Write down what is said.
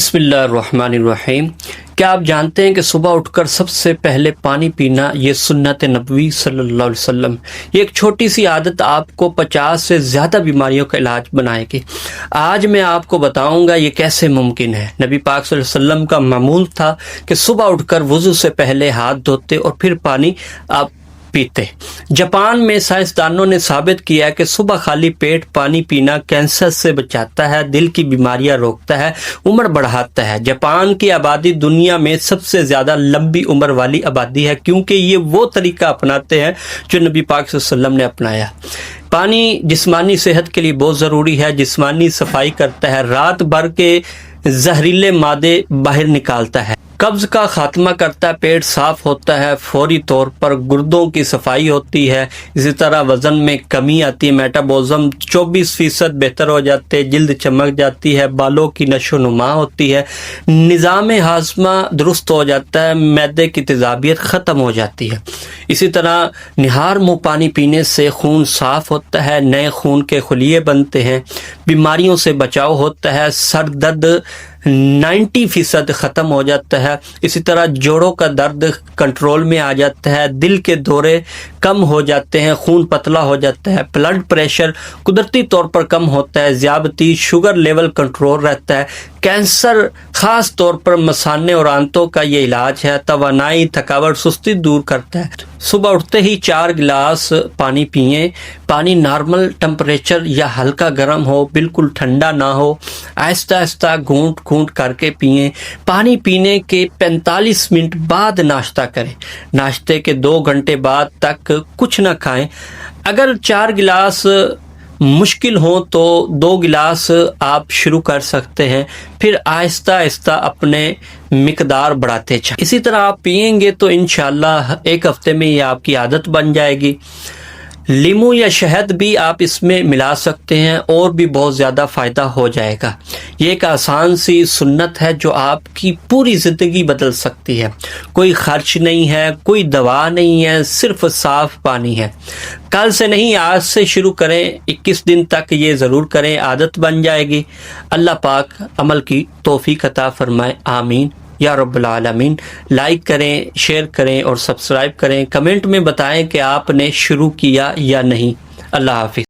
بسم اللہ الرحمن الرحیم۔ کیا آپ جانتے ہیں کہ صبح اٹھ کر سب سے پہلے پانی پینا یہ سنت نبوی صلی اللہ علیہ وسلم، یہ ایک چھوٹی سی عادت آپ کو 50 سے زیادہ بیماریوں کا علاج بنائے گی۔ آج میں آپ کو بتاؤں گا یہ کیسے ممکن ہے۔ نبی پاک صلی اللہ علیہ وسلم کا معمول تھا کہ صبح اٹھ کر وضو سے پہلے ہاتھ دھوتے اور پھر پانی آپ پیتے۔ جاپان میں سائنسدانوں نے ثابت کیا ہے کہ صبح خالی پیٹ پانی پینا کینسر سے بچاتا ہے، دل کی بیماریاں روکتا ہے، عمر بڑھاتا ہے۔ جاپان کی آبادی دنیا میں سب سے زیادہ لمبی عمر والی آبادی ہے کیونکہ یہ وہ طریقہ اپناتے ہیں جو نبی پاک صلی اللہ علیہ وسلم نے اپنایا۔ پانی جسمانی صحت کے لیے بہت ضروری ہے، جسمانی صفائی کرتا ہے، رات بھر کے زہریلے مادے باہر نکالتا ہے، قبض کا خاتمہ کرتا ہے، پیٹ صاف ہوتا ہے، فوری طور پر گردوں کی صفائی ہوتی ہے، اسی طرح وزن میں کمی آتی ہے، میٹابولزم 24% بہتر ہو جاتے ہیں، جلد چمک جاتی ہے، بالوں کی نشو و نما ہوتی ہے، نظام ہاضمہ درست ہو جاتا ہے، معدے کی تیزابیت ختم ہو جاتی ہے۔ اسی طرح نہار منہ پانی پینے سے خون صاف ہوتا ہے، نئے خون کے خلیے بنتے ہیں، بیماریوں سے بچاؤ ہوتا ہے، سر درد 90% ختم ہو جاتا ہے، اسی طرح جوڑوں کا درد کنٹرول میں آ جاتا ہے، دل کے دورے کم ہو جاتے ہیں، خون پتلا ہو جاتا ہے، بلڈ پریشر قدرتی طور پر کم ہوتا ہے، ذیابطیس شوگر لیول کنٹرول رہتا ہے، کینسر خاص طور پر مثانے اور آنتوں کا یہ علاج ہے، توانائی تھکاوٹ سستی دور کرتا ہے۔ صبح اٹھتے ہی 4 گلاس پانی پئیں، پانی نارمل ٹمپریچر یا ہلکا گرم ہو، بالکل ٹھنڈا نہ ہو، آہستہ آہستہ گھونٹ گھونٹ کر کے پئیں۔ پانی پینے کے 45 منٹ بعد ناشتہ کریں، ناشتے کے 2 گھنٹے بعد تک کچھ نہ کھائیں۔ اگر 4 گلاس مشکل ہو تو 2 گلاس آپ شروع کر سکتے ہیں، پھر آہستہ آہستہ اپنے مقدار بڑھاتے چلیں۔ اسی طرح آپ پئیں گے تو انشاءاللہ ایک ہفتے میں یہ آپ کی عادت بن جائے گی۔ لیمو یا شہد بھی آپ اس میں ملا سکتے ہیں اور بھی بہت زیادہ فائدہ ہو جائے گا۔ یہ ایک آسان سی سنت ہے جو آپ کی پوری زندگی بدل سکتی ہے۔ کوئی خرچ نہیں ہے، کوئی دوا نہیں ہے، صرف صاف پانی ہے۔ کل سے نہیں، آج سے شروع کریں، 21 دن تک یہ ضرور کریں، عادت بن جائے گی۔ اللہ پاک عمل کی توفیق عطا فرمائے، آمین یا رب العالمین۔ لائک کریں، شیئر کریں اور سبسکرائب کریں۔ کمنٹ میں بتائیں کہ آپ نے شروع کیا یا نہیں۔ اللہ حافظ۔